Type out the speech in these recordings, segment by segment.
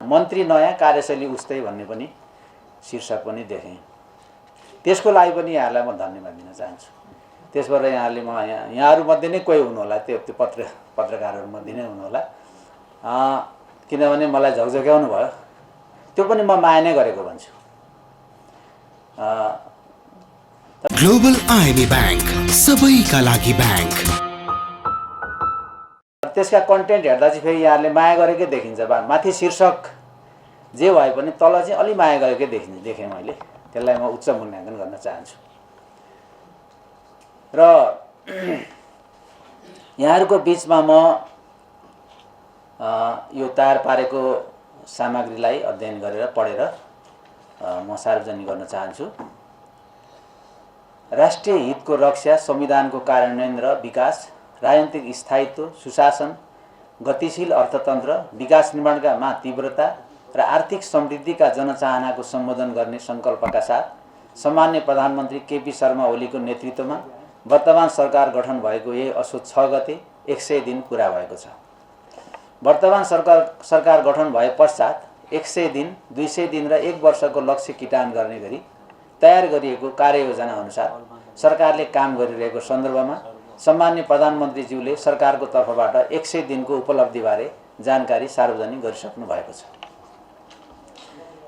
मन्त्री नयाँ कार्यशैली उस्तै भन्ने पनि शीर्षक पनि देखेँ। त्यसको लागि पनि यहाँहरूलाई म धन्यवाद दिन चाहन्छु। त्यसबाट यहाँहरूले यहाँहरूमध्ये नै कोही हुनुहोला, त्यो पत्रकारहरूमध्ये नै हुनुहोला, किनभने मलाई झकझक्याउनु भयो। त्यो पनि म माया नै गरेको भन्छु। ग्लोबल आईएमई बैंक, सबैका लागि बैंक। त्यसका कन्टेन्ट हेर्दा चाहिँ फेरि यहाँहरूले माया गरेकै देखिन्छ। माथि शीर्षक जे भए पनि तल चाहिँ अलि माया गरेकै देखेँ मैले। त्यसलाई म उच्च मूल्याङ्कन गर्न चाहन्छु। र यहाँहरूको बिचमा म यो तयार पारेको सामग्रीलाई अध्ययन गरेर पढेर म सार्वजनिक गर्न चाहन्छु। राष्ट्रिय हितको रक्षा, संविधानको कार्यान्वयन र विकास, राजनीतिक स्थायित्व, सुशासन, गतिशील अर्थतन्त्र, विकास निर्माणका तीव्रता र आर्थिक समृद्धिका जनचाहनाको सम्बोधन गर्ने सङ्कल्पका साथ सम्मान्य प्रधानमन्त्री केपी शर्मा ओलीको नेतृत्वमा वर्तमान सरकार गठन भएको यही असोज 6 गते 100 दिन पुरा भएको छ। वर्तमान सरकार गठन भए पश्चात 100 दिन, 200 दिन र 1 वर्षको लक्ष्य किटान गर्ने गरी तयार गरिएको कार्ययोजना अनुसार सरकारले काम गरिरहेको सन्दर्भमा सम्मान्य प्रधानमन्त्रीज्यूले सरकारको तर्फबाट 100 दिनको उपलब्धिबारे जानकारी सार्वजनिक गरिसक्नु भएको छ।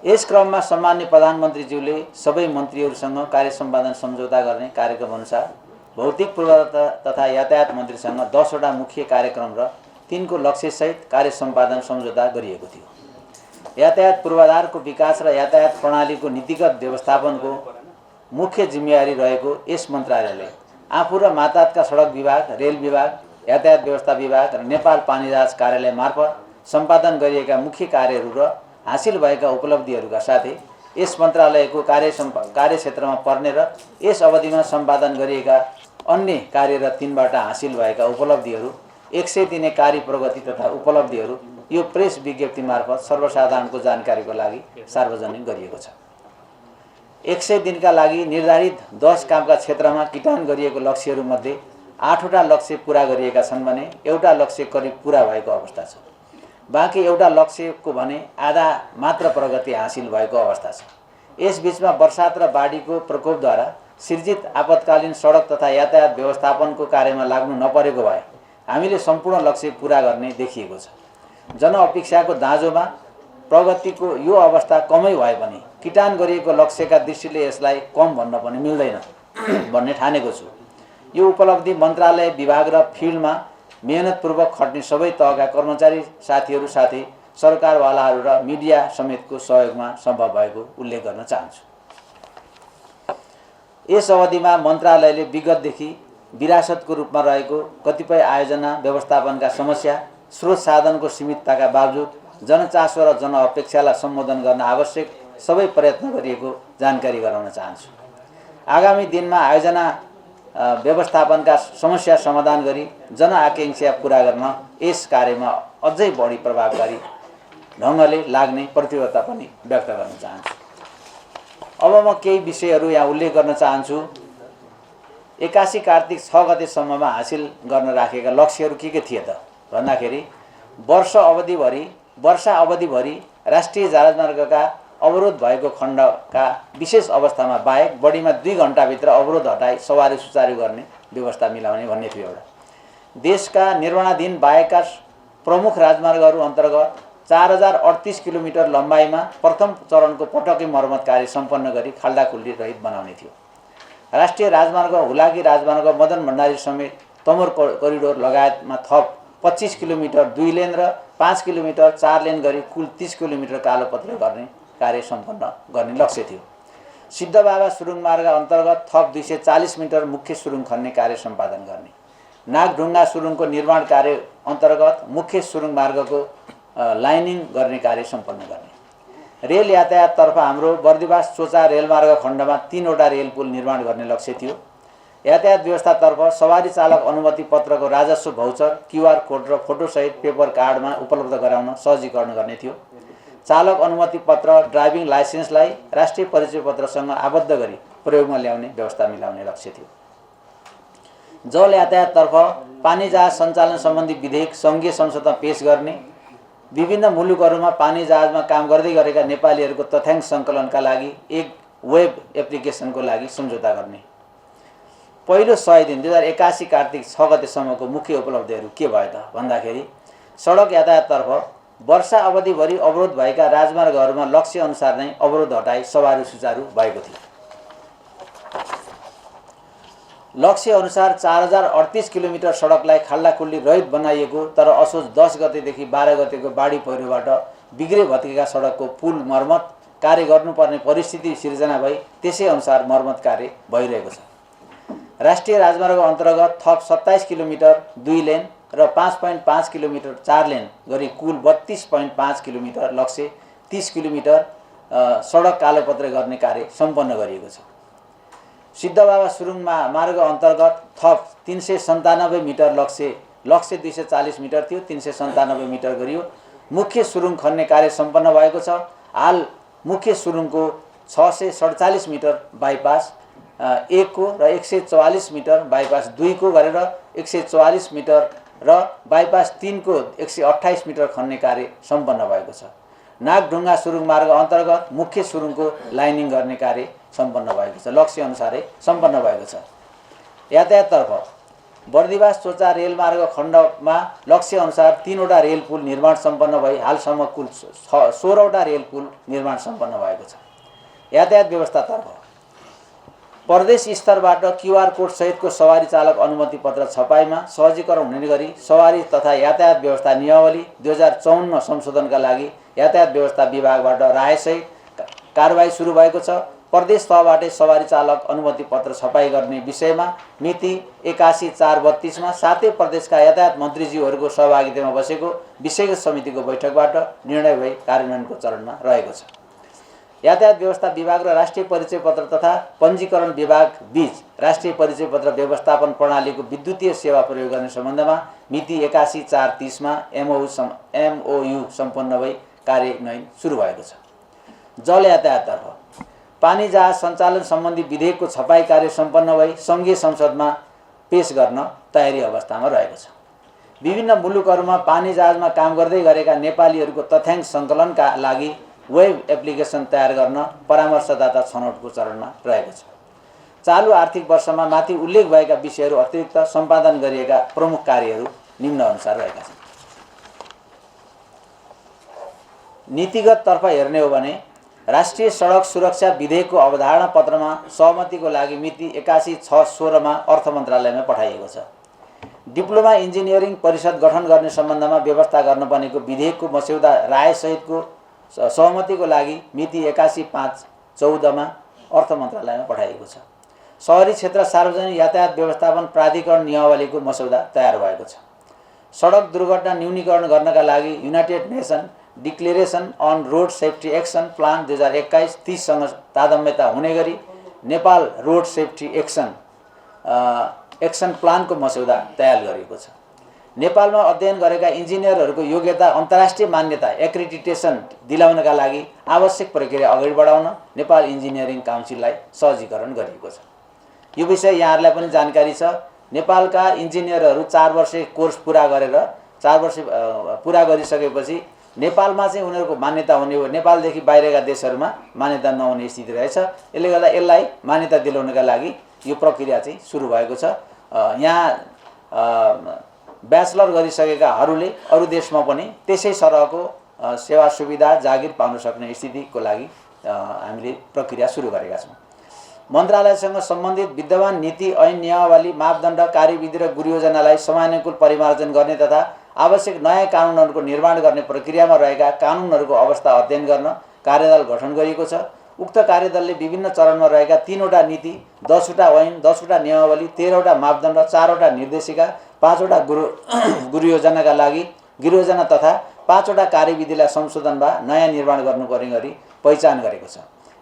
यस क्रममा सम्मान्य प्रधानमन्त्रीज्यूले सबै मन्त्रीहरूसँग कार्य सम्पादन सम्झौता गर्ने कार्यक्रम अनुसार भौतिक पूर्वाधार तथा यातायात मन्त्रीसँग 10 वटा मुख्य कार्यक्रम र 3 को लक्ष्यसहित कार्य सम्पादन सम्झौता गरिएको थियो। यातायात पूर्वाधारको विकास र यातायात प्रणालीको नीतिगत व्यवस्थापनको मुख्य जिम्मेवारी रहेको यस मन्त्रालयले आफू र मातहतका सडक विभाग, रेल विभाग, यातायात व्यवस्था विभाग र नेपाल पानीजहाज कार्यालय मार्फत सम्पादन गरिएका मुख्य कार्यहरू र हासिल भएका उपलब्धिहरूका साथै यस मन्त्रालयको कार्यक्षेत्रमा पर्ने र यस अवधिमा सम्पादन गरिएका अन्य कार्य र तिनबाट हासिल भएका उपलब्धिहरू 100 दिने कार्य प्रगति तथा उपलब्धिहरू यो प्रेस विज्ञप्ति मार्फत सर्वसाधारणको जानकारीको लागि सार्वजनिक गरिएको छ। 100 दिनका लागि निर्धारित 10 कामका क्षेत्रमा किटान गरिएको लक्ष्यहरूमध्ये 8 वटा लक्ष्य पूरा गरिएका छन् भने एउटा लक्ष्य करिब पूरा भएको अवस्था छ। बाँकी एउटा लक्ष्यको भने आधा मात्र प्रगति हासिल भएको अवस्था छ। यस बीचमा वर्षात र बाढीको प्रकोपद्वारा सिर्जित आपतकालीन सडक तथा यातायात व्यवस्थापनको कार्यमा लाग्नु नपरेको भए हामीले सम्पूर्ण लक्ष्य पूरा गर्ने देखिएको छ। जनअपेक्षाको दाँजोमा प्रगतिको यो अवस्था कमै भए पनि किटान गरिएको लक्ष्यका दृष्टिले यसलाई कम भन्न पनि मिल्दैन भन्ने ठानेको छु। यो उपलब्धि मन्त्रालय, विभाग र फिल्डमा मेहनतपूर्वक खट्ने सबै तहका कर्मचारी साथीहरू साथै सरकारवालाहरू र मिडिया समेतको सहयोगमा सम्भव भएको उल्लेख गर्न चाहन्छु। यस अवधिमा मन्त्रालयले विगतदेखि विरासतको रूपमा रहेको कतिपय आयोजना व्यवस्थापनका समस्या, स्रोत साधनको सीमितताका बावजुद जनचासो र जनअपेक्षालाई सम्बोधन गर्न आवश्यक सबै प्रयत्न गरिएको जानकारी गराउन चाहन्छु। आगामी दिनमा आयोजना व्यवस्थापनका समस्या समाधान गरी जनआकांक्षा पूरा गर्न यस कार्यमा अझै बढी प्रभावकारी ढङ्गले लाग्ने प्रतिबद्धता पनि व्यक्त गर्न चाहन्छु। अब म केही विषयहरू यहाँ उल्लेख गर्न चाहन्छु। 81 कार्तिक 6 गतेसम्ममा हासिल गर्न राखेका लक्ष्यहरू के थिए त भन्दाखेरि वर्षा अवधिभरि राष्ट्रिय राजमार्गका अवरोध भएको खण्डका विशेष अवस्थामा बाहेक बढीमा 2 घण्टाभित्र अवरोध हटाई सवारी सुचारू गर्ने व्यवस्था मिलाउने भन्ने थियो एउटा। देशका निर्माणाधीन बाहेकका प्रमुख राजमार्गहरू अन्तर्गत 4038 किलोमिटर लम्बाइमा प्रथम चरणको पटकै मर्मत कार्य सम्पन्न गरी खाल्डाखुल्डी रहित बनाउने थियो। राष्ट्रिय राजमार्ग, हुलाकी राजमार्ग, मदन भण्डारी समेत तमोर करिडोर लगायतमा थप 25 किलोमिटर 2 लेन र 5 किलोमिटर 4 लेन गरी कुल 30 किलोमिटर कालोपत्र गर्ने कार्य सम्पन्न गर्ने लक्ष्य थियो। सिद्धबाबा सुरुङ मार्ग अन्तर्गत थप 240 मिटर मुख्य सुरुङ खन्ने कार्य सम्पादन गर्ने, नागढुङ्गा सुरुङको निर्माण कार्य अन्तर्गत मुख्य सुरुङ मार्गको लाइनिङ गर्ने कार्य सम्पन्न गर्ने। रेल यातायाततर्फ हाम्रो बर्दिवास चोचा रेलमार्ग खण्डमा 3 वटा रेल पुल निर्माण गर्ने लक्ष्य थियो। यातायात व्यवस्थातर्फ सवारी चालक अनुमति पत्रको राजस्व भौचर, क्यूआर कोड र फोटोसहित पेपर कार्डमा उपलब्ध गराउन सहजीकरण गर्ने थियो। चालक अनुमति पत्र, ड्राइभिङ लाइसेन्सलाई राष्ट्रिय परिचय पत्रसँग आबद्ध गरी प्रयोगमा ल्याउने व्यवस्था मिलाउने लक्ष्य थियो। जल यातायाततर्फ पानीजहाज सञ्चालन सम्बन्धी विधेयक सङ्घीय संसदमा पेश गर्ने, विभिन्न मुलुकहरूमा पानी जहाजमा काम गर्दै गरेका नेपालीहरूको तथ्याङ्क सङ्कलनका लागि एक वेब एप्लिकेसनको लागि सम्झौता गर्ने। पहिलो 100 दिन 2081 कार्तिक 6 गतेसम्मको मुख्य उपलब्धिहरू के भयो त भन्दाखेरि सडक यातायाततर्फ वर्षा अवधिभरि अवरोध भएका राजमार्गहरूमा लक्ष्य अनुसार नै अवरोध हटाई सवारी सुचारू भएको थियो। लक्ष्य अनुसार 4038 किलोमिटर सडकलाई खाल्डाखुल्डी रहित बनाइएको, तर असोज 10 गतेदेखि 12 गतेको बाढी पहिरोबाट बिग्रे भत्केका सडकको पुल मर्मत कार्य गर्नुपर्ने परिस्थिति सिर्जना भई त्यसै अनुसार मर्मत कार्य भइरहेको छ। राष्ट्रिय राजमार्ग अन्तर्गत थप 27 किलोमिटर 2 लेन र 5.5 किलोमिटर 4 लेन गरी कुल 32.5 किलोमिटर लक्ष्य 30 किलोमिटर सडक कालोपत्र गर्ने कार्य सम्पन्न गरिएको छ। सिद्धबाबा सुरुङ मार्ग अन्तर्गत थप 397 मिटर लक्ष्य 240 मिटर थियो, 397 मिटर गरियो। मुख्य सुरुङ खन्ने कार्य सम्पन्न भएको छ। हाल मुख्य सुरुङको 647 मिटर बाइपास 1 को र 144 मिटर बाइपास 2 को गरेर 144 मिटर र बाइपास 3 को 128 मिटर खन्ने कार्य सम्पन्न भएको छ। नागढुङ्गा सुरुङ मार्ग अन्तर्गत मुख्य सुरुङको लाइनिङ गर्ने कार्य सम्पन्न भएको छ, लक्ष्य अनुसारै सम्पन्न भएको छ। यातायाततर्फ बर्दिवास चोचा रेलमार्ग खण्डमा लक्ष्य अनुसार 3 वटा रेल पुल निर्माण सम्पन्न भई हालसम्म कुल 16 वटा रेल पुल निर्माण सम्पन्न भएको छ। यातायात व्यवस्थातर्फ प्रदेश स्तरबाट क्युआर कोड सहितको सवारी चालक अनुमति पत्र छपाईमा सहजीकरण हुने गरी सवारी तथा यातायात व्यवस्था नियमावली 2054 संशोधनका लागि यातायात व्यवस्था विभागबाट रायसहित कारबाही सुरु भएको छ। प्रदेश तहबाटै सवारी चालक अनुमति पत्र छपाई गर्ने विषयमा मिति 81/4/32 मा सातै प्रदेशका यातायात मन्त्रीज्यूहरूको सहभागितामा बसेको विषयगत समितिको बैठकबाट निर्णय भई कार्यान्वयनको चरणमा रहेको छ। यातायात व्यवस्था विभाग र राष्ट्रिय परिचय पत्र तथा पञ्जीकरण विभाग बीच राष्ट्रिय परिचय पत्र व्यवस्थापन प्रणालीको विद्युतीय सेवा प्रयोग गर्ने सम्बन्धमा मिति 81/4/30 मा एमओयू सम्पन्न भई कार्यान्वयन सुरु भएको छ। जल यातायाततर्फ पानी जहाज सञ्चालन सम्बन्धी विधेयकको छपाई कार्य सम्पन्न भई सङ्घीय संसदमा पेश गर्न तयारी अवस्थामा रहेको छ। विभिन्न मुलुकहरूमा पानी जहाजमा काम गर्दै गरेका नेपालीहरूको तथ्याङ्क सङ्कलनका लागि वेब एप्लिकेसन तयार गर्न परामर्शदाता छनौटको चरणमा रहेको छ। चालु आर्थिक वर्षमा माथि उल्लेख भएका विषयहरू अतिरिक्त सम्पादन गरिएका प्रमुख कार्यहरू निम्नअनुसार रहेका छन्। नीतिगत तर्फ हेर्ने हो भने राष्ट्रिय सडक सुरक्षा विधेयकको अवधारणा पत्रमा सहमतिको लागि मिति 81/6/16 मा अर्थ मन्त्रालयमा पठाइएको छ। डिप्लोमा इन्जिनियरिङ परिषद गठन गर्ने सम्बन्धमा व्यवस्था गर्नुपर्नेको विधेयकको मस्यौदा रायसहितको सहमतिको लागि मिति 81/5/14 मा अर्थ मन्त्रालयमा पठाइएको छ। शहरी क्षेत्र सार्वजनिक यातायात व्यवस्थापन प्राधिकरण नियमावलीको मस्यौदा तयार भएको छ। सडक दुर्घटना न्यूनीकरण गर्नका लागि united nation declaration on road safety action plan 2021-30 सँग तादम्यता हुने गरी नेपाल रोड सेफ्टी एक्सन प्लानको मस्यौदा तयार गरिएको छ। नेपालमा अध्ययन गरेका इन्जिनियरहरूको योग्यता अन्तर्राष्ट्रिय मान्यता एक्रिडिटेसन दिलाउनका लागि आवश्यक प्रक्रिया अगाडि बढाउन नेपाल इन्जिनियरिङ काउन्सिललाई सहजीकरण गरिएको छ। यो विषय यहाँहरूलाई पनि जानकारी छ। नेपालका इन्जिनियरहरू 4 वर्ष कोर्स पुरा गरेर 4 वर्ष पुरा गरिसकेपछि नेपालमा चाहिँ उनीहरूको मान्यता हुने हो, नेपालदेखि बाहिरका देशहरूमा मान्यता नहुने स्थिति रहेछ। यसले गर्दा यसलाई मान्यता दिलाउनका लागि यो प्रक्रिया चाहिँ सुरु भएको छ। यहाँ ब्याचलर गरिसकेकाहरूले अरू देशमा पनि त्यसै सरहको सेवा सुविधा जागिर पाउन सक्ने स्थितिको लागि हामीले प्रक्रिया सुरु गरेका छौँ। मन्त्रालयसँग सम्बन्धित विद्यमान नीति ऐन नियमावली मापदण्ड कार्यविधि र गुरुयोजनालाई समयानुकूल परिमार्जन गर्ने तथा आवश्यक नयाँ कानुनहरूको निर्माण गर्ने प्रक्रियामा रहेका कानुनहरूको अवस्था अध्ययन गर्न कार्यदल गठन गरिएको छ। उक्त कार्यदलले विभिन्न चरणमा रहेका 3 वटा नीति 10 वटा ऐन 10 वटा नियमावली 13 वटा मापदण्ड 4 वटा निर्देशिका 5 वटा गुरुयोजनाका लागि गुरुयोजना तथा 5 वटा कार्यविधिलाई संशोधन वा नयाँ निर्माण गर्नुपर्ने गरी पहिचान गरेको छ।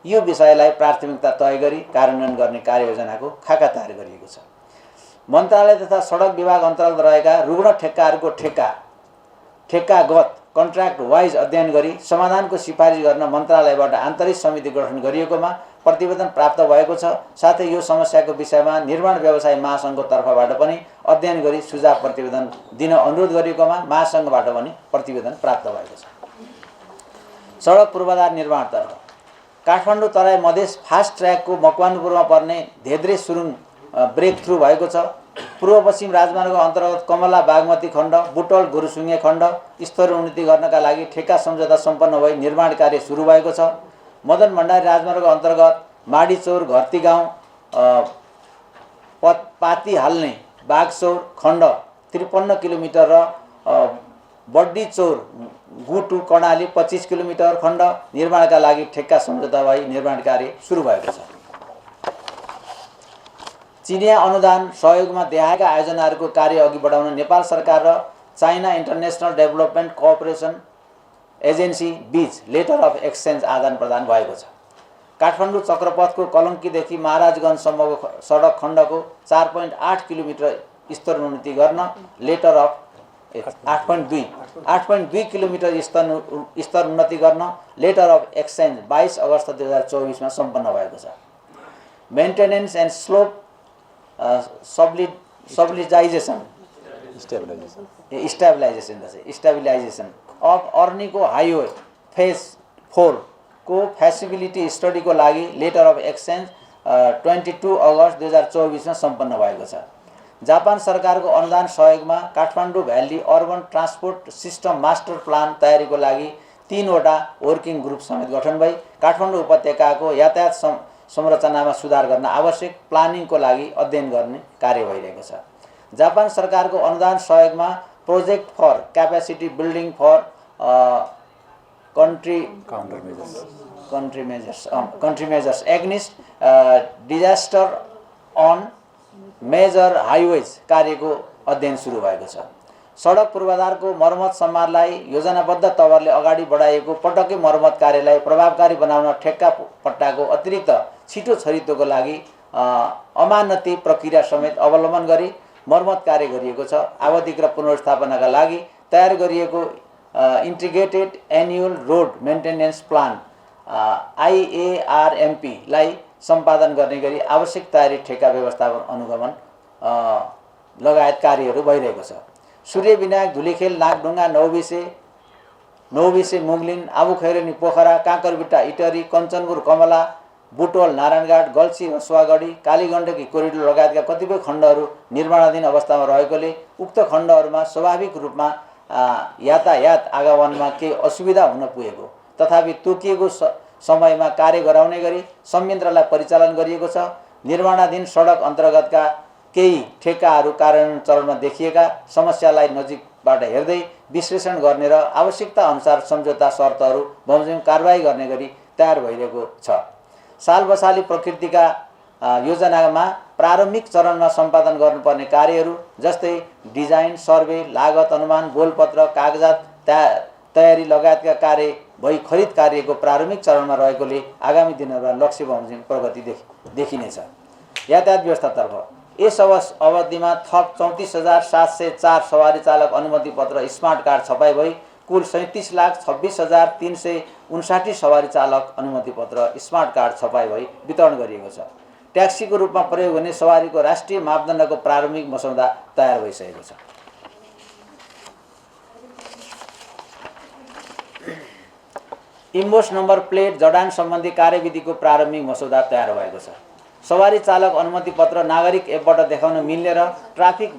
यो विषयलाई प्राथमिकता तय गरी कार्यान्वयन गर्ने कार्ययोजनाको खाका तयार गरिएको छ। मन्त्रालय तथा सडक विभाग अन्तर्गत रहेका रुग्ण ठेक्काहरूको ठेक्कागत कन्ट्र्याक्ट वाइज अध्ययन गरी समाधानको सिफारिस गर्न मन्त्रालयबाट आन्तरिक समिति गठन गरिएकोमा प्रतिवेदन प्राप्त भएको छ। साथै यो समस्याको विषयमा निर्माण व्यवसाय महासङ्घको तर्फबाट पनि अध्ययन गरी सुझाव प्रतिवेदन दिन अनुरोध गरिएकोमा महासङ्घबाट पनि प्रतिवेदन प्राप्त भएको छ। सडक पूर्वाधार निर्माणतर्फ काठमाडौँ तराई मधेस फास्ट ट्र्याकको मकवानपुरमा पर्ने धेद्रे सुरुङ ब्रेक थ्रु भएको छ। पूर्व पश्चिम राजमार्गको अन्तर्गत कमला बागमती खण्ड बुटोल गुरुसुङ्गे खण्ड स्तर उन्नति गर्नका लागि ठेक्का सम्झौता सम्पन्न भई निर्माण कार्य सुरु भएको छ। मदन भण्डारी राजमार्गको अन्तर्गत माडीचौर घर्ती गाउँ पाती हाल्ने बागचौर खण्ड 53 किलोमिटर र बड्डी चौर गुटु कर्णाली 25 किलोमिटर खण्ड निर्माणका लागि ठेक्का सम्झौता भई निर्माण कार्य सुरु भएको छ। चिनिया अनुदान सहयोगमा देहायका आयोजनाहरूको कार्य अघि बढाउन नेपाल सरकार र China international development cooperation agency बीच लेटर अफ एक्सचेन्ज आदान प्रदान भएको छ। काठमाडौँ चक्रपथको कलङ्कीदेखि महाराजगञ्जसम्मको सडक खण्डको 4.8 किलोमिटर स्तर उन्नति गर्न लेटर अफ 8.2 किलोमिटर स्तर उन्नति गर्न लेटर अफ एक्सचेन्ज 22 अगस्त 2024 मा सम्पन्न भएको छ। Maintenance and slope stabilisation of Araniko highway phase 4 को फेसिबिलिटी स्टडीको लागि लेटर अफ एक्सचेन्ज 22 अगस्त 2024 मा सम्पन्न भएको छ। जापान सरकारको अनुदान सहयोगमा Kathmandu valley urban transport system master plan तयारीको लागि 3 वटा वर्किङ ग्रुप समेत गठन भई काठमाडौँ उपत्यकाको यातायात संरचनामा सुधार गर्न आवश्यक प्लानिङको लागि अध्ययन गर्ने कार्य भइरहेको छ। जापान सरकारको अनुदान सहयोगमा project for capacity building for country measures against disaster on major highways कार्यको अध्ययन सुरु भएको छ। सडक पूर्वाधारको मर्मत सम्मारलाई योजनाबद्ध तवरले अगाडि बढाइएको पटक्कै मर्मत कार्यलाई प्रभावकारी बनाउन ठेक्का पट्टाको अतिरिक्त छिटो छरितोको लागि अमानती प्रक्रिया समेत अवलम्बन गरी मर्मत कार्य गरिएको छ। आवधिक र पुनर्स्थापनाका लागि तयार गरिएको integrated annual road maintenance plan IARMP लाई सम्पादन गर्ने गरी आवश्यक तयारी ठेक्का व्यवस्थापन अनुगमन लगायत कार्यहरू भइरहेको छ। सूर्य विनायक धुलीखेल नागढुङ्गा नौबिसे मुगलिन आबुखैरेनी पोखरा काँकरबिट्टा इटरी कञ्चनपुर कमला बुटोल नारायणघाट गल्छी रसुवागढी कालीगण्डकी कोरिडोर लगायतका कतिपय खण्डहरू निर्माणाधीन अवस्थामा रहेकोले उक्त खण्डहरूमा स्वाभाविक रूपमा यातायात आगमनमा केही असुविधा हुन पुगेको तथापि तोकिएको समयमा कार्य गराउने गरी संयन्त्रलाई परिचालन गरिएको छ। निर्माणाधीन सडक अन्तर्गतका केही ठेक्काहरू कार्यान्वयन चरणमा देखिएका समस्यालाई नजिकबाट हेर्दै विश्लेषण गर्ने र आवश्यकता अनुसार सम्झौता शर्तहरू बमोजिम कारबाही गर्ने गरी तयार भइरहेको छ। साल बसाली प्रकृतिका योजनामा प्रारम्भिक चरणमा सम्पादन गर्नुपर्ने कार्यहरू जस्तै डिजाइन सर्वे लागत अनुमान बोलपत्र कागजात तयारी लगायतका कार्य भई खरिद कार्यको प्रारम्भिक चरणमा रहेकोले आगामी दिनहरूमा लक्ष्य बमोजिम प्रगति देखिनेछ। यातायात व्यवस्थातर्फ यस अवधिमा थप 34,704 सवारी चालक अनुमति पत्र स्मार्ट कार्ड छपाई भई कुल 37,26,359 सवारी चालक अनुमति पत्र स्मार्ट कार्ड छपाई भई वितरण गरिएको छ। ट्याक्सीको रूपमा प्रयोग हुने सवारीको राष्ट्रिय मापदण्डको प्रारम्भिक मसौदा तयार भइसकेको छ। इन्भोइस नम्बर प्लेट जडान सम्बन्धी कार्यविधिको प्रारम्भिक मसौदा तयार भएको छ। सवारी चालक अनुमति पत्र नागरिक एपबाट देखाउन मिल्ने र traffic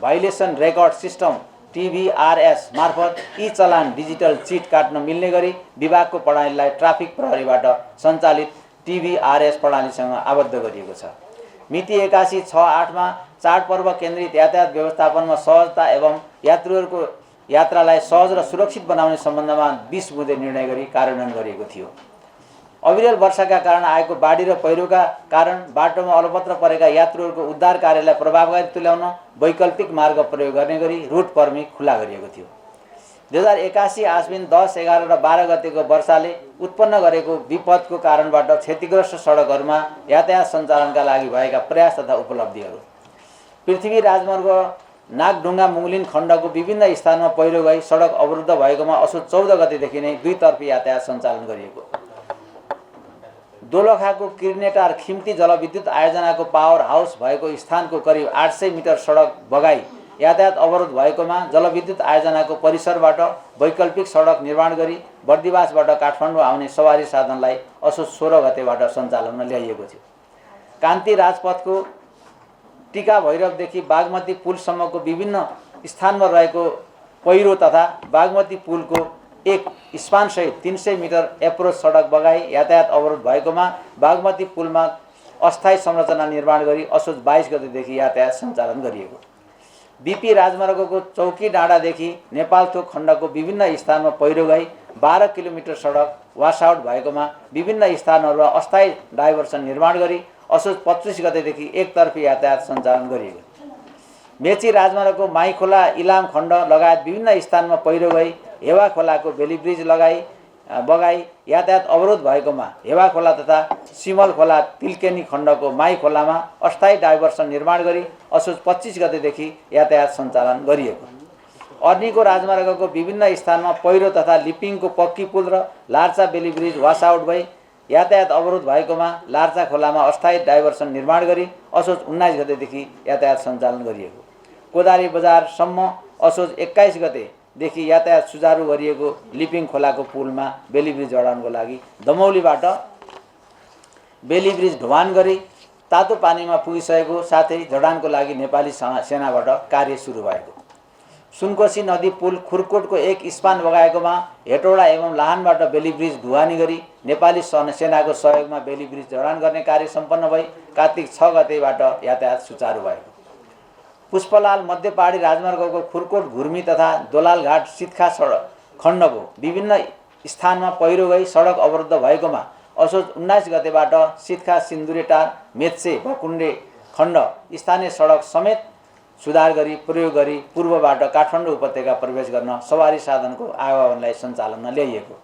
violation record system TVRS मार्फत ई चलान डिजिटल चिट काट्न मिल्ने गरी विभागको प्रणालीलाई ट्राफिक प्रहरीबाट सञ्चालित TVRS प्रणालीसँग आबद्ध गरिएको छ। मिति 81/6/8 मा चाडपर्व केन्द्रित यातायात व्यवस्थापनमा सहजता एवं यात्रुहरूको यात्रालाई सहज र सुरक्षित बनाउने सम्बन्धमा 20 बुँदे निर्णय गरी कार्यान्वयन गरिएको थियो। अविरल वर्षाका कारण आएको बाढी र पहिरोका कारण बाटोमा अलपत्र परेका यात्रुहरूको उद्धार कार्यलाई प्रभावकारी तुल्याउन वैकल्पिक मार्ग प्रयोग गर्ने गरी रुट पर्मिट खुला गरिएको थियो। 2081 आश्विन 10, 11 र 12 गतेको वर्षाले उत्पन्न गरेको विपदको कारणबाट क्षतिग्रस्त सडकहरूमा यातायात सञ्चालनका लागि भएका प्रयास तथा उपलब्धिहरू। पृथ्वी राजमार्ग नागढुङ्गा मुगलिन खण्डको विभिन्न स्थानमा पहिरो गई सडक अवरुद्ध भएकोमा असोज 14 गतेदेखि नै दुईतर्फी यातायात सञ्चालन गरिएको। दोलखाको किर्नेटार खिम्ती जलविद्युत आयोजनाको पावर हाउस भएको स्थानको करिब 800 मिटर सडक बगाई यातायात अवरोध भएकोमा जलविद्युत आयोजनाको परिसरबाट वैकल्पिक सडक निर्माण गरी बर्दिवासबाट काठमाडौँ आउने सवारी साधनलाई असोज 16 गतेबाट सञ्चालनमा ल्याइएको थियो। कान्ति राजपथको टिका भैरवदेखि बागमती पुलसम्मको विभिन्न स्थानमा रहेको पहिरो तथा बागमती पुलको एक स्पानसहित 300 मिटर एप्रोच सडक बगाई यातायात अवरोध भएकोमा बागमती पुलमा अस्थायी संरचना निर्माण गरी असोज 22 गतेदेखि यातायात सञ्चालन गरिएको। बीपी राजमार्गको चौकी डाँडादेखि नेपालथोक खण्डको विभिन्न स्थानमा पहिरो गई 12 किलोमिटर सडक वासआउट भएकोमा विभिन्न स्थानहरूमा अस्थायी डाइभर्सन निर्माण गरी असोज 25 गतेदेखि एकतर्फी यातायात सञ्चालन गरिएको। मेची राजमार्गको माइखोला इलाम खण्ड लगायत विभिन्न स्थानमा पहिरो गई हेवा खोलाको बेली ब्रिज बगाई यातायात अवरोध भएकोमा हेवा खोला तथा सिमल खोला तिल्केनी खण्डको माई खोलामा अस्थायी डाइभर्सन निर्माण गरी असोज 25 गतेदेखि यातायात सञ्चालन गरिएको। अर्नीको राजमार्गको विभिन्न स्थानमा पहिरो तथा लिपिङको पक्की पुल र लार्चा बेली ब्रिज वासआउट भई यातायात अवरोध भएकोमा लार्चा खोलामा अस्थायी डाइभर्सन निर्माण गरी असोज 19 गतेदेखि यातायात सञ्चालन गरिएको। कोदारी बजारसम्म असोज 21 गतेदेखि यातायात सुचारू गरिएको। लिपिङ खोलाको पुलमा बेली ब्रिज जडाउनको लागि दमौलीबाट बेली ब्रिज ढुवान गरी तातो पानीमा पुगिसकेको साथै जडानको लागि नेपाली सेनाबाट कार्य सुरु भएको। सुनकोशी नदी पुल खुरकोटको एक स्पान बगाएकोमा हेटौडा एवं लाहानबाट बेली ब्रिज ढुवानी गरी नेपाली सेनाको सहयोगमा बेली ब्रिज जडान गर्ने कार्य सम्पन्न भई कार्तिक 6 गतेबाट यातायात सुचारू भएको। पुष्पलाल मध्य पहाडी राजमार्गको खुरकोट घुर्मी तथा दोलालघाट सितखा सडक खण्डको विभिन्न स्थानमा पहिरो गई सडक अवरुद्ध भएकोमा असोज 19 गतेबाट सितखा सिन्दुरेटार मेत्से भकुण्डे खण्ड स्थानीय सडक समेत सुधार गरी प्रयोग गरी पूर्वबाट काठमाडौँ उपत्यका प्रवेश गर्न सवारी साधनको आवागमनलाई सञ्चालनमा ल्याइएको।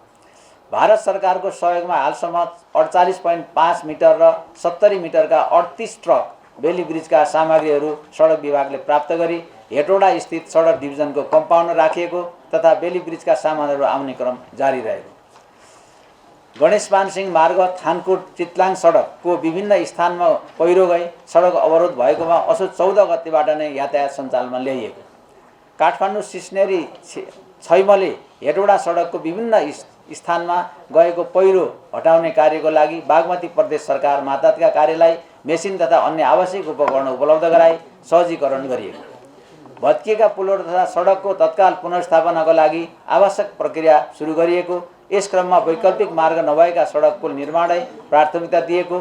भारत सरकारको सहयोगमा हालसम्म 48.5 मिटर र 70 मिटरका 38 ट्रक बेली ब्रिजका सामग्रीहरू सडक विभागले प्राप्त गरी हेटौडा स्थित सडक डिभिजनको कम्पाउन्ड राखिएको तथा बेली ब्रिजका सामानहरू आउने क्रम जारी रहेको। गणेशमान सिंह मार्ग थानकोट चितलाङ सडकको विभिन्न स्थानमा पहिरो गई सडक अवरोध भएकोमा असोज 14 गतेबाट नै यातायात सञ्चालनमा ल्याइएको। काठमाडौँ सिस्नेरी छैमले हेटौडा सडकको विभिन्न स्थानमा गएको पहिरो हटाउने कार्यको लागि बागमती प्रदेश सरकार मातहतका कार्यलाई मेसिन तथा अन्य आवश्यक उपकरण उपलब्ध गराई सहजीकरण गरिएको। भत्किएका पुलहरू तथा सडकको तत्काल पुनर्स्थापनाको लागि आवश्यक प्रक्रिया सुरु गरिएको। यस क्रममा वैकल्पिक मार्ग नभएका सडक पुल निर्माणलाई प्राथमिकता दिएको।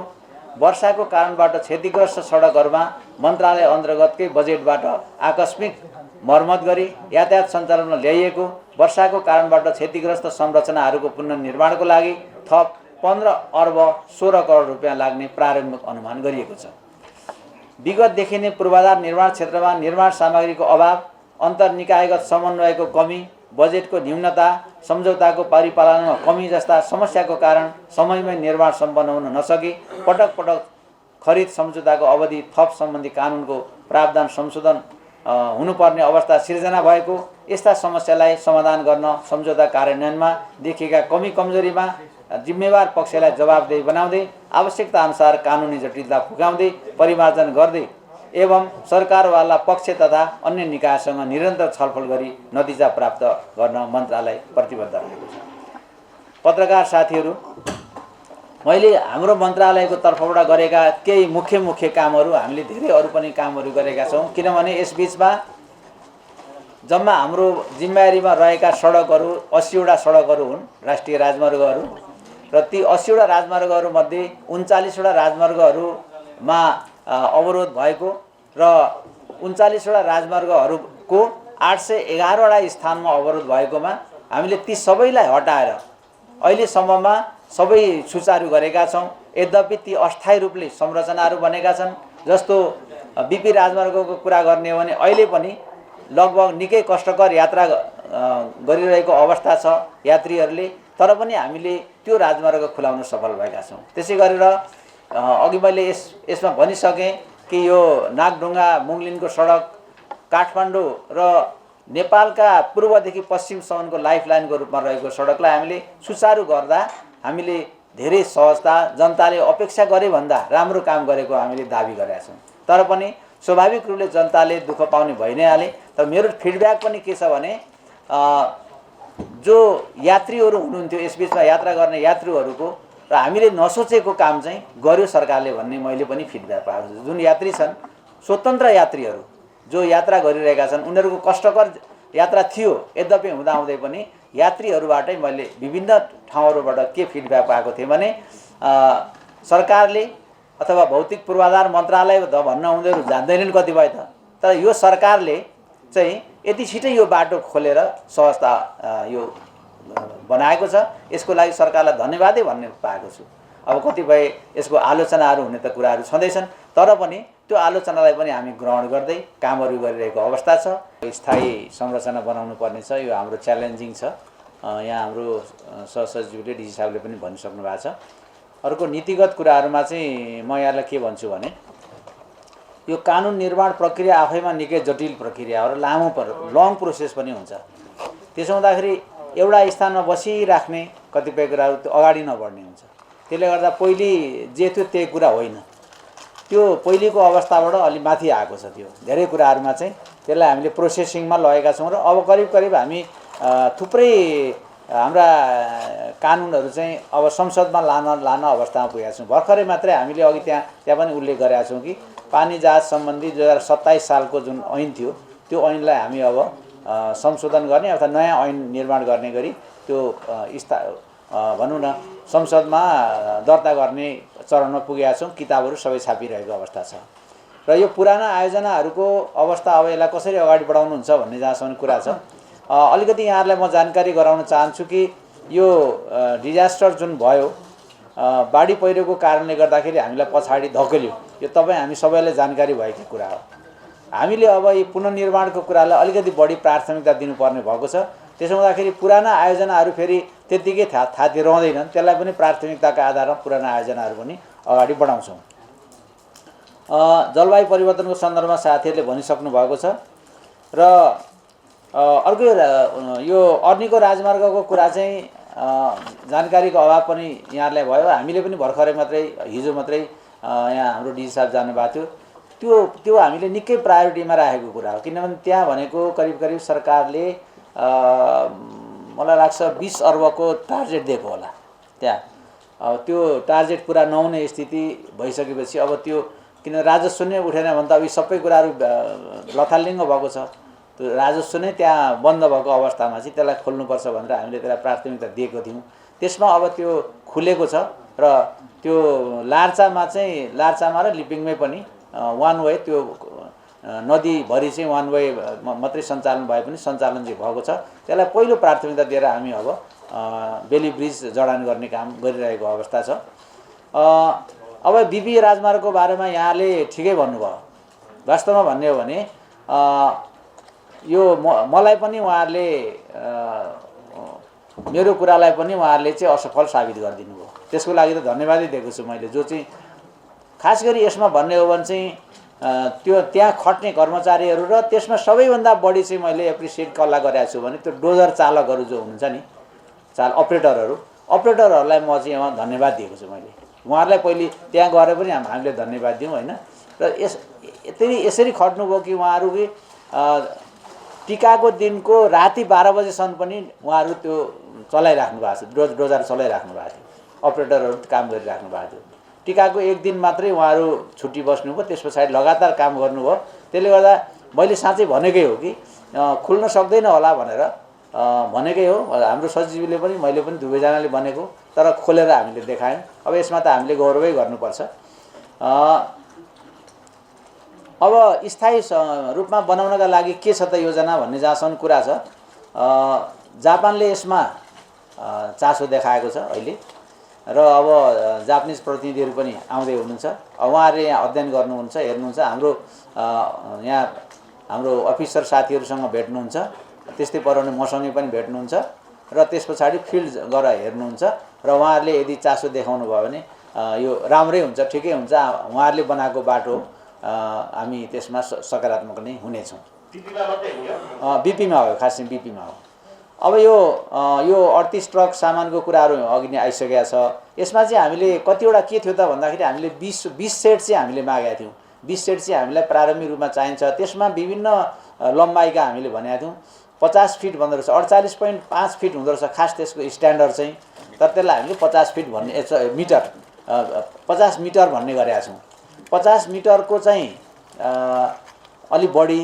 वर्षाको कारणबाट क्षतिग्रस्त सडकहरूमा मन्त्रालय अन्तर्गतकै बजेटबाट आकस्मिक मर्मत गरी यातायात सञ्चालनमा ल्याइएको। वर्षाको कारणबाट क्षतिग्रस्त संरचनाहरूको पुनर्निर्माणको लागि थप 15 अर्ब 16 करोड रुपियाँ लाग्ने प्रारम्भिक अनुमान गरिएको छ। विगतदेखि नै पूर्वाधार निर्माण क्षेत्रमा निर्माण सामग्रीको अभाव, अन्तर्निकायगत समन्वयको कमी, बजेटको न्यूनता, सम्झौताको परिपालनमा कमी जस्ता समस्याको कारण समयमै निर्माण सम्पन्न हुन नसकी पटक पटक खरिद सम्झौताको अवधि थप सम्बन्धी कानुनको प्रावधान संशोधन हुनुपर्ने अवस्था सिर्जना भएको। यस्ता समस्यालाई समाधान गर्न सम्झौता कार्यान्वयनमा देखिएका कमी कमजोरीमा जिम्मेवार पक्षलाई जवाबदेही बनाउँदै आवश्यकता अनुसार कानुनी जटिलता फुकाउँदै परिमार्जन गर्दै एवं सरकारवाला पक्ष तथा अन्य निकायसँग निरन्तर छलफल गरी नतिजा प्राप्त गर्न मन्त्रालय प्रतिबद्ध रहेको छ। पत्रकार साथीहरू, मैले हाम्रो मन्त्रालयको तर्फबाट गरेका केही मुख्य कामहरू, हामीले धेरै अरू पनि कामहरू गरेका छौँ। किनभने यसबीचमा जम्मा हाम्रो जिम्मेवारीमा रहेका सडकहरू 80 वटा सडकहरू हुन्, राष्ट्रिय राजमार्गहरू, र ती 80 वटा राजमार्गहरूमध्ये 39 वटा राजमार्गहरूमा अवरोध भएको र 39 वटा राजमार्गहरूको 811 वटा स्थानमा अवरोध भएकोमा हामीले ती सबैलाई हटाएर अहिलेसम्ममा सबै सुचारू गरेका छौँ। यद्यपि ती अस्थायी रूपले संरचनाहरू बनेका छन्। जस्तो बीपी राजमार्गको कुरा गर्ने हो भने अहिले पनि लगभग निकै कष्टकर यात्रा गरिरहेको अवस्था छ यात्रीहरूले, तर पनि हामीले त्यो राजमार्ग खुलाउन सफल भएका छौँ। त्यसै गरेर अघि मैले यसमा भनिसकेँ कि यो नागढुङ्गा मुङलिनको सडक काठमाडौँ र नेपालका पूर्वदेखि पश्चिमसम्मको लाइफलाइनको रूपमा रहेको सडकलाई हामीले सुचारू गर्दा हामीले धेरै सहजता जनताले अपेक्षा गरे भन्दा राम्रो काम गरेको हामीले दाबी गरेका छौँ। तर पनि स्वाभाविक रूपले जनताले दुःख पाउने भइ नै हाले। तर मेरो फिडब्याक पनि के छ भने जो यात्रीहरू हुनुहुन्थ्यो यसबीचमा यात्रा गर्ने यात्रुहरूको र हामीले नसोचेको काम चाहिँ गर्यो सरकारले भन्ने मैले पनि फिडब्याक पाएको छु। जुन यात्री छन् स्वतन्त्र यात्रीहरू जो यात्रा गरिरहेका छन् उनीहरूको कष्टकर यात्रा थियो, यद्यपि हुँदाहुँदै पनि यात्रीहरूबाटै मैले विभिन्न ठाउँहरूबाट के फिडब्याक पाएको थिएँ भने सरकारले अथवा भौतिक पूर्वाधार मन्त्रालय भन्न उनीहरू जान्दैनन् कतिपय त, तर यो सरकारले चाहिँ यति छिटै यो बाटो खोलेर सहजता यो बनाएको छ। यसको लागि सरकारलाई धन्यवादै भन्ने पाएको छु। अब कतिपय यसको आलोचनाहरू हुने त कुराहरू छँदैछन्, तर पनि त्यो आलोचनालाई पनि हामी ग्रहण गर्दै कामहरू गरिरहेको अवस्था छ। स्थायी संरचना बनाउनु पर्ने छ, यो हाम्रो च्यालेन्जिङ छ। यहाँ हाम्रो सहसचिवले डिजी साहबले पनि भनिसक्नु भएको छ। अर्को नीतिगत कुराहरूमा चाहिँ म यहाँलाई के भन्छु भने यो कानुन निर्माण प्रक्रिया आफैमा निकै जटिल प्रक्रिया हो र लामो लङ प्रोसेस पनि हुन्छ। त्यसो हुँदाखेरि एउटा स्थानमा बसिराख्ने कतिपय कुराहरू त्यो अगाडि नबढ्ने हुन्छ। त्यसले गर्दा पहिले जे थियो त्यही कुरा होइन, त्यो पहिलेको अवस्थाबाट अलि माथि आएको छ। त्यो धेरै कुराहरूमा चाहिँ त्यसलाई हामीले प्रोसेसिङमा लगेका छौँ र अब करिब करिब हामी थुप्रै हाम्रा कानुनहरू चाहिँ अब संसदमा लान अवस्थामा पुगेका छौँ। भर्खरै मात्रै हामीले अघि त्यहाँ पनि उल्लेख गरेका छौँ कि पानी जहाज सम्बन्धी 2027 सालको जुन ऐन थियो त्यो ऐनलाई हामी अब संशोधन गर्ने अथवा नयाँ ऐन निर्माण गर्ने गरी त्यो भनौँ न संसदमा दर्ता गर्ने चरणमा पुगेका छौँ। किताबहरू सबै छापिरहेको अवस्था छ र यो पुराना आयोजनाहरूको अवस्था अब यसलाई कसरी अगाडि बढाउनुहुन्छ भन्ने जहाँसम्म कुरा छ। अलिकति यहाँहरूलाई म जानकारी गराउन चाहन्छु कि यो डिजास्टर जुन भयो बाढी पहिरोको कारणले गर्दाखेरि हामीलाई पछाडि धकेल्यो, यो तपाईँ हामी सबैलाई जानकारी भएकै कुरा हो। हामीले अब यो पुनर्निर्माणको कुरालाई अलिकति बढी प्राथमिकता दिनुपर्ने भएको छ। त्यसो हुँदाखेरि पुराना आयोजनाहरू फेरि त्यत्तिकै थाती रहँदैनन्, त्यसलाई पनि प्राथमिकताका आधारमा पुराना आयोजनाहरू पनि अगाडि बढाउँछौँ। जलवायु परिवर्तनको सन्दर्भमा साथीहरूले भनिसक्नु भएको छ र अर्को यो अर्नीको राजमार्गको कुरा चाहिँ जानकारीको अभाव पनि यहाँहरूलाई भयो। हामीले पनि भर्खरै मात्रै हिजो मात्रै यहाँ हाम्रो डिजी साहब जानुभएको थियो। त्यो हामीले निकै प्रायोरिटीमा राखेको कुरा हो, किनभने त्यहाँ भनेको करिब करिब सरकारले मलाई लाग्छ 20 अर्बको टार्गेट दिएको होला त्यहाँ। अब त्यो टार्गेट पुरा नहुने स्थिति भइसकेपछि अब त्यो किन राजस्व नै उठेन भने त अब सबै कुराहरू लथालिङ्ग भएको छ। त्यो राजस्व नै त्यहाँ बन्द भएको अवस्थामा चाहिँ त्यसलाई खोल्नुपर्छ भनेर हामीले त्यसलाई प्राथमिकता दिएको थियौँ। त्यसमा अब त्यो खुलेको छ र त्यो लार्चामा र लिपिङमै पनि वान वे त्यो नदीभरि चाहिँ वान वे मात्रै सञ्चालन भए पनि सञ्चालन चाहिँ भएको छ। त्यसलाई पहिलो प्राथमिकता दिएर हामी अब बेली ब्रिज जडान गर्ने काम गरिरहेको अवस्था छ। अब बिपी राजमार्गको बारेमा यहाँले ठिकै भन्नुभयो। वास्तवमा भन्ने हो भने यो मलाई पनि उहाँहरूले मेरो कुरालाई पनि उहाँहरूले चाहिँ असफल साबित गरिदिनु भयो। त्यसको लागि त धन्यवादै दिएको छु मैले। जो चाहिँ खास गरी यसमा भन्ने हो भने चाहिँ त्यो त्यहाँ खट्ने कर्मचारीहरू र त्यसमा सबैभन्दा बढी चाहिँ मैले एप्रिसिएट कसलाई गरेको छु भने त्यो डोजर चालकहरू जो हुनुहुन्छ नि, अपरेटरहरूलाई म चाहिँ यहाँ धन्यवाद दिएको छु मैले। उहाँहरूलाई पहिले त्यहाँ गएर पनि हामीले धन्यवाद दियौँ होइन। र यसरी खट्नुभयो कि उहाँहरू कि टिकाको दिनको राति 12 बजेसम्म पनि उहाँहरू त्यो चलाइराख्नु भएको छ, डोजर चलाइराख्नु भएको थियो, अपरेटरहरू काम गरिराख्नु भएको थियो। टिकाको एक दिन मात्रै उहाँहरू छुट्टी बस्नुभयो, त्यस पछाडि लगातार काम गर्नुभयो। त्यसले गर्दा मैले साँच्चै भनेकै हो कि खुल्न सक्दैन होला भनेर भनेकै हो। हाम्रो सचिवले पनि मैले पनि दुवैजनाले भनेको, तर खोलेर हामीले देखायौँ। अब यसमा त हामीले गौरवै गर्नुपर्छ। अब स्थायी रूपमा बनाउनका लागि के छ त योजना भन्ने जहाँसम्म कुरा छ, जापानले यसमा चासो देखाएको छ अहिले र अब जापानिज प्रतिनिधिहरू पनि आउँदै हुनुहुन्छ। उहाँहरूले यहाँ अध्ययन गर्नुहुन्छ, हेर्नुहुन्छ, यहाँ हाम्रो अफिसर साथीहरूसँग भेट्नुहुन्छ, त्यस्तै पाराले मसँगै पनि भेट्नुहुन्छ र त्यस पछाडि फिल्ड गएर हेर्नुहुन्छ र उहाँहरूले यदि चासो देखाउनु भयो भने यो राम्रै हुन्छ, ठिकै हुन्छ। उहाँहरूले बनाएको बाटो हामी त्यसमा सकारात्मक नै हुनेछौँ। बिपीमा हो, खासै बिपीमा हो। अब यो 38 ट्रक सामानको कुराहरू अघि नै आइसकेका छ। यसमा चाहिँ हामीले कतिवटा के थियो त भन्दाखेरि हामीले 20 सेट चाहिँ हामीले मागेका थियौँ। 20 सेट चाहिँ हामीलाई प्रारम्भिक रूपमा चाहिन्छ। त्यसमा विभिन्न लम्बाइका हामीले भनेका थियौँ। 50 फिट भन्दो रहेछ, 48.5 फिट हुँदो रहेछ खास त्यसको स्ट्यान्डर्ड चाहिँ। तर त्यसलाई हामीले 50 फिट भन्ने मिटर 50 मिटर भन्ने गरेका छौँ। 50 मिटरको चाहिँ अलि बढी,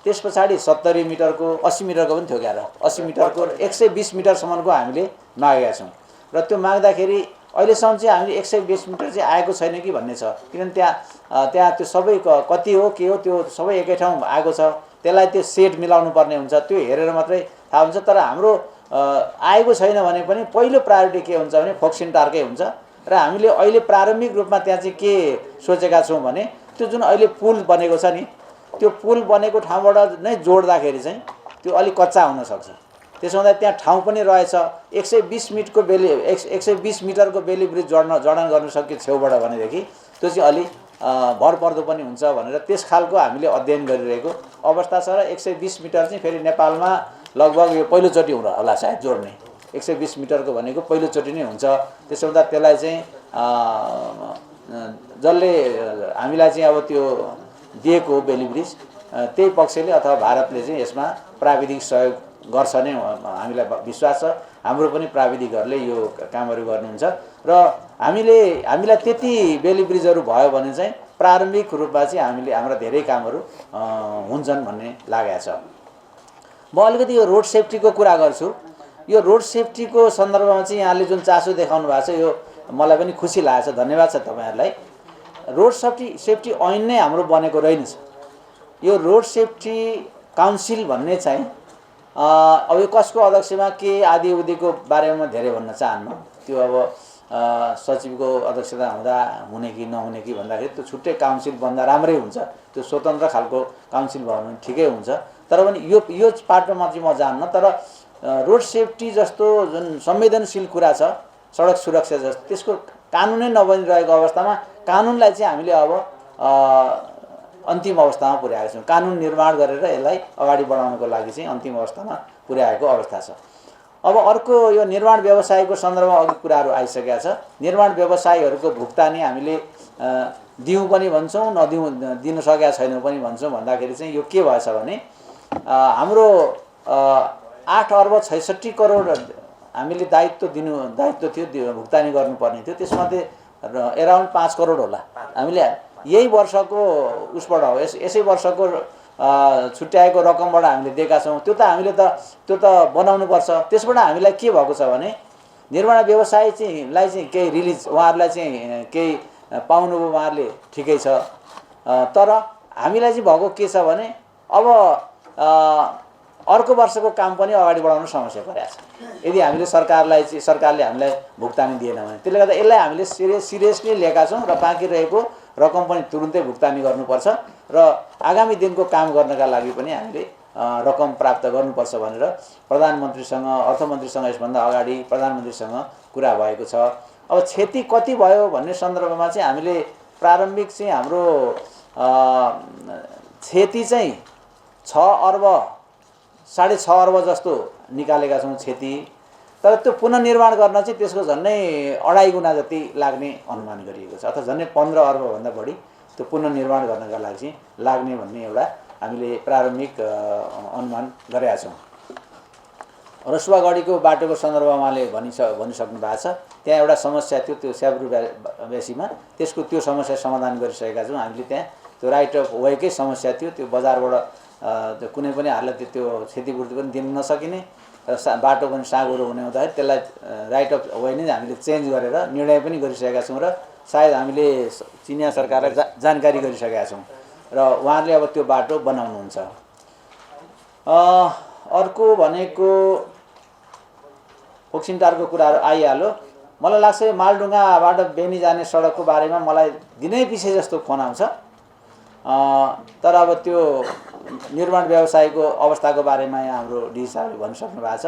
त्यस पछाडि 70 मिटरको, 80 मिटरको पनि थियो क्या, 80 मिटरको, 120 मिटरसम्मको हामीले मागेका छौँ। र त्यो माग्दाखेरि अहिलेसम्म चाहिँ हामीले 120 मिटर चाहिँ आएको छैन कि भन्ने छ। किनभने त्यहाँ त्यो सबै कति हो के हो त्यो सबै एकै ठाउँ आएको छ। त्यसलाई त्यो सेट मिलाउनु पर्ने हुन्छ, त्यो हेरेर मात्रै थाहा हुन्छ। तर हाम्रो आएको छैन भने पनि पहिलो प्रायोरिटी के हुन्छ भने फोक्सिन टारकै हुन्छ। र हामीले अहिले प्रारम्भिक रूपमा त्यहाँ चाहिँ के सोचेका छौँ भने त्यो जुन अहिले पुल बनेको छ नि, त्यो पुल बनेको ठाउँबाट नै जोड्दाखेरि चाहिँ त्यो अलिक कच्चा हुनसक्छ। त्यसो हुँदा त्यहाँ ठाउँ पनि रहेछ। 120 मिटरको बेली 120 मिटरको बेली ब्रिज जडान गर्नु सक्यो छेउबाट भनेदेखि त्यो चाहिँ अलि भरपर्दो पनि हुन्छ भनेर त्यस खालको हामीले अध्ययन गरिरहेको अवस्था छ। र 120 मिटर चाहिँ फेरि नेपालमा लगभग यो पहिलोचोटि होला सायद जोड्ने। 120 मिटरको भनेको पहिलोचोटि नै हुन्छ। त्यसो हुँदा त्यसलाई चाहिँ जसले हामीलाई चाहिँ अब त्यो दिएको बेली ब्रिज त्यही पक्षले अथवा भारतले चाहिँ यसमा प्राविधिक सहयोग गर्छ नै हामीलाई विश्वास छ। हाम्रो पनि प्राविधिकहरूले यो कामहरू गर्नुहुन्छ। र हामीलाई त्यति बेली ब्रिजहरू भयो भने चाहिँ प्रारम्भिक रूपमा चाहिँ हाम्रा धेरै कामहरू हुन्छन् भन्ने लागेको छ। म अलिकति यो रोड सेफ्टीको कुरा गर्छु। यो रोड सेफ्टीको सन्दर्भमा चाहिँ यहाँले जुन चासो देखाउनु भएको छ यो मलाई पनि खुसी लागेको छ। धन्यवाद छ तपाईँहरूलाई। रोड सेफ्टी ऐन नै हाम्रो बनेको रहेनछ। यो रोड सेफ्टी काउन्सिल भन्ने चाहिँ अब यो कसको अध्यक्षमा के आदि उदिको बारेमा धेरै भन्न चाहन्न। त्यो अब सचिवको अध्यक्षता हुँदा हुने कि नहुने कि भन्दाखेरि त्यो छुट्टै काउन्सिल बन्दा राम्रै हुन्छ। त्यो स्वतन्त्र खालको काउन्सिल भयो भने ठिकै हुन्छ। तर पनि यो पाटोमा चाहिँ म जान्न। तर रोड सेफ्टी जस्तो जुन संवेदनशील कुरा छ, सडक सुरक्षा जस्तो, त्यसको कानुनै नबनिरहेको अवस्थामा कानुनलाई चाहिँ हामीले अब अन्तिम अवस्थामा पुर्याएका छौँ। कानुन निर्माण गरेर यसलाई अगाडि बढाउनको लागि चाहिँ अन्तिम अवस्थामा पुर्याएको अवस्था छ। अब अर्को यो निर्माण व्यवसायको सन्दर्भमा अघि कुराहरू आइसकेका छ। निर्माण व्यवसायीहरूको भुक्तानी हामीले दिउँ पनि भन्छौँ, दिन सकेका छैनौँ पनि भन्छौँ। भन्दाखेरि चाहिँ यो के भएछ भने हाम्रो 8 अर्ब 66 करोड हामीले दायित्व थियो, भुक्तानी गर्नुपर्ने थियो। त्यसमध्ये एराउन्ड 5 करोड होला हामीले यही वर्षको उसबाट हो, यसै वर्षको छुट्याएको रकमबाट हामीले दिएका छौँ। त्यो त बनाउनुपर्छ। त्यसबाट हामीलाई के भएको छ भने निर्माण व्यवसाय चाहिँ केही रिलिज उहाँहरूलाई चाहिँ केही पाउनुभयो उहाँहरूले, ठिकै छ। तर हामीलाई चाहिँ भएको के छ भने अब अर्को वर्षको काम पनि अगाडि बढाउन समस्या परेको छ। यदि हामीले सरकारले हामीलाई भुक्तानी दिएन भने त्यसले गर्दा यसलाई हामीले सिरियसली लिएका छौँ र बाँकी रहेको रकम पनि तुरुन्तै भुक्तानी गर्नुपर्छ र आगामी दिनको काम गर्नका लागि पनि हामीले रकम प्राप्त गर्नुपर्छ भनेर प्रधानमन्त्रीसँग, अर्थमन्त्रीसँग यसभन्दा अगाडि प्रधानमन्त्रीसँग कुरा भएको छ। अब क्षति कति भयो भन्ने सन्दर्भमा चाहिँ हामीले प्रारम्भिक चाहिँ हाम्रो क्षति चाहिँ 6.5 अर्ब जस्तो निकालेका छौँ क्षति। तर त्यो पुनर्निर्माण गर्न चाहिँ त्यसको झन्डै 2.5 गुणा जति लाग्ने अनुमान गरिएको छ, अथवा झन्डै 15 अर्बभन्दा बढी त्यो पुनर्निर्माण गर्नका लागि चाहिँ लाग्ने भन्ने एउटा हामीले प्रारम्भिक अनुमान गरेका छौँ। रसुवागढीको बाटोको सन्दर्भमा उहाँले भनिसक्नु भएको छ। त्यहाँ एउटा समस्या थियो, त्यो स्याब्रु बेसीमा, त्यो समस्या समाधान गरिसकेका छौँ हामीले। त्यहाँ त्यो राइट अफ वेकै समस्या थियो। त्यो बजारबाट त्यो कुनै पनि हालतले त्यो क्षतिपूर्ति पनि दिन नसकिने र बाटो पनि साँगुरो हुने हुँदाखेरि त्यसलाई राइट अफ वे नै हामीले चेन्ज गरेर निर्णय पनि गरिसकेका छौँ र सायद हामीले चिनिया सरकारलाई जानकारी गरिसकेका छौँ र उहाँहरूले अब त्यो बाटो बनाउनुहुन्छ। अर्को भनेको फोक्सिनटारको कुराहरू आइहाल्यो। मलाई लाग्छ मालडुङ्गाबाट बेनी जाने सडकको बारेमा मलाई दिनै पछि जस्तो फोन आउँछ। तर अब त्यो निर्माण व्यवसायको अवस्थाको बारेमा यहाँ हाम्रो डी साहबले भनिसक्नु भएको छ।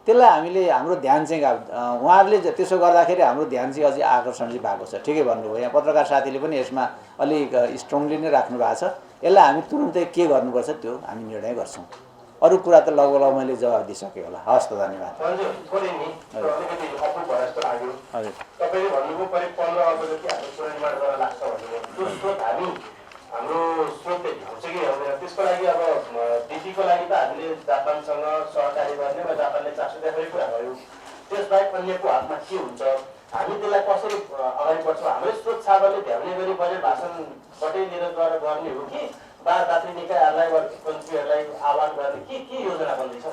त्यसलाई हामीले हाम्रो ध्यान चाहिँ उहाँहरूले त्यसो गर्दाखेरि हाम्रो ध्यान चाहिँ अझै आकर्षण चाहिँ भएको छ। ठिकै भन्नुभयो। यहाँ पत्रकार साथीले पनि यसमा अलिक स्ट्रङली नै राख्नु भएको छ। यसलाई हामी तुरुन्तै के गर्नुपर्छ त्यो हामी निर्णय गर्छौँ। अरू कुरा त लगभग मैले जवाब दिइसकेँ होला। हस् त, धन्यवाद। हजुर, थोरै नि अलिकति अपुग भए जस्तो लाग्यो। हजुर, तपाईँले भन्नुभयो करिब 15 अर्ब जति हाम्रो पुनर्निर्माण गर्न लाग्छ भन्नुभयो। त्यो स्रोत हाम्रो स्रोतले भ्याउँछ कि भ्याउँदैन, त्यसको लागि अब बिपीको लागि त हामीले जापानसँग सहकारी गर्ने वा जापानले चासो देखाउने कुरा भयो। त्यसबाहेक अन्यको हातमा के हुन्छ, हामी त्यसलाई कसरी अगाडि बढ्छौँ? हाम्रै स्रोत साधनले भ्याउने गरी बजेट भाषणबाटै लिएर गर्ने हो कि दात्री निकायहरूलाई वा मन्त्रीहरूलाई आह्वान गर्ने के योजना बन्दैछ?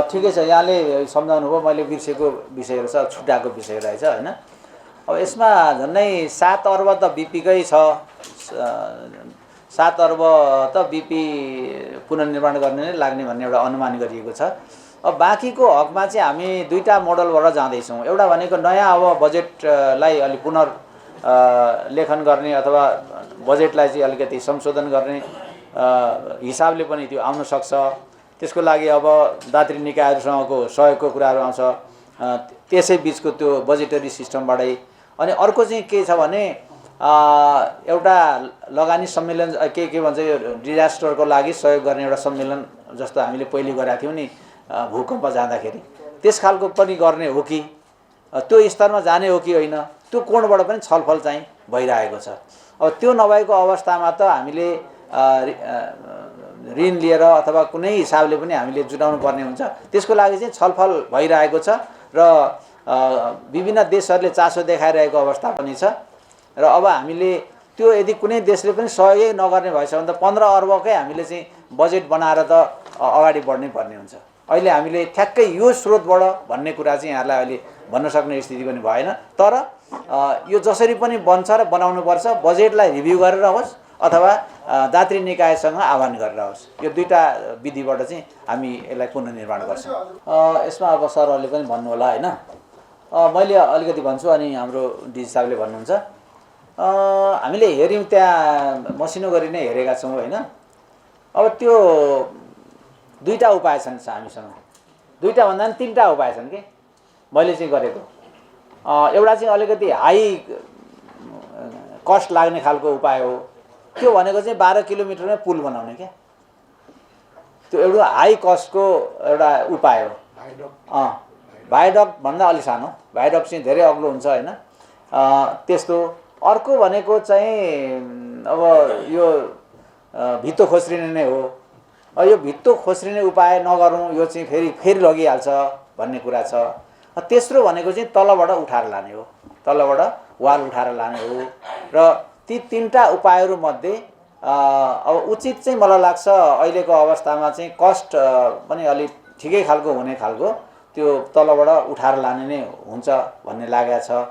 ठिकै छ, यहाँले सम्झाउनु भयो, मैले बिर्सेको विषयहरू छ, छुट्याएको विषय रहेछ होइन। अब यसमा झन्डै 7 अर्ब त बिपीकै छ, 7 अर्ब त बिपी पुनर्निर्माण गर्ने नै लाग्ने भन्ने एउटा अनुमान गरिएको छ। अब बाँकीको हकमा चाहिँ हामी दुईवटा मोडलबाट जाँदैछौँ। एउटा भनेको नयाँ अब बजेटलाई अलि पुनर्लेखन गर्ने अथवा बजेटलाई चाहिँ अलिकति संशोधन गर्ने हिसाबले पनि त्यो आउन सक्छ। त्यसको लागि अब दात्री निकायहरूसँगको सहयोगको कुराहरू आउँछ, त्यसै बिचको त्यो बजेटरी सिस्टमबाटै। अनि अर्को चाहिँ के छ भने एउटा लगानी सम्मेलन के भन्छ, यो डिजास्टरको लागि सहयोग गर्ने एउटा सम्मेलन जस्तो हामीले पहिले गरेका थियौँ नि भूकम्प जाँदाखेरि, त्यस खालको पनि गर्ने हो कि, त्यो स्तरमा जाने हो कि होइन, त्यो कोणबाट पनि छलफल चाहिँ भइरहेको छ। अब त्यो नभएको अवस्थामा त हामीले ऋण लिएर अथवा कुनै हिसाबले पनि हामीले जुटाउनु पर्ने हुन्छ। त्यसको लागि चाहिँ छलफल भइरहेको छ र विभिन्न देशहरूले चासो देखाइरहेको अवस्था पनि छ। र अब हामीले त्यो यदि कुनै देशले पनि सहयोग नगर्ने भएछ भने त 15 अर्बकै हामीले चाहिँ बजेट बनाएर त अगाडि बढ्नै पर्ने हुन्छ। अहिले हामीले ठ्याक्कै यो स्रोतबाट भन्ने कुरा चाहिँ यहाँलाई अहिले भन्न सक्ने स्थिति पनि भएन। तर यो जसरी पनि बन्छ र बनाउनुपर्छ, बजेटलाई रिभ्यू गरेर होस् अथवा दात्री निकायसँग आह्वान गरेर होस्, यो दुईवटा विधिबाट चाहिँ हामी यसलाई पुनर्निर्माण गर्छौँ। यसमा अब सरहरूले पनि भन्नु होला होइन, मैले अलिकति भन्छु अनि हाम्रो डिजी साहबले भन्नुहुन्छ। हामीले हेऱ्यौँ, त्यहाँ मसिनो गरी नै हेरेका छौँ होइन। अब त्यो दुईवटा उपाय छन् हामीसँग, दुईवटा भन्दा पनि 3टा उपाय छन् कि मैले चाहिँ गरेको। एउटा चाहिँ अलिकति हाई कस्ट लाग्ने खालको उपाय हो, त्यो भनेको चाहिँ 12 किलोमिटरमै पुल बनाउने क्या, त्यो एउटा हाई कस्टको एउटा उपाय हो। भाइडक्ट भन्दा अलि सानो, भाइडक्ट चाहिँ धेरै अग्लो हुन्छ होइन, त्यस्तो। अर्को भनेको चाहिँ अब यो भित्तो खोस्रिने नै हो। यो भित्तो खोस्रिने उपाय नगरौँ, यो चाहिँ फेरि लगिहाल्छ भन्ने कुरा छ। तेस्रो भनेको चाहिँ तलबाट उठाएर लाने हो, तलबाट वाल उठाएर लाने हो। र ती 3टा उपायहरूमध्ये अब उचित चाहिँ मलाई लाग्छ अहिलेको अवस्थामा चाहिँ कस्ट पनि अलि ठिकै खालको हुने खालको त्यो तलबाट उठाएर लाने नै हुन्छ भन्ने लागेको छ।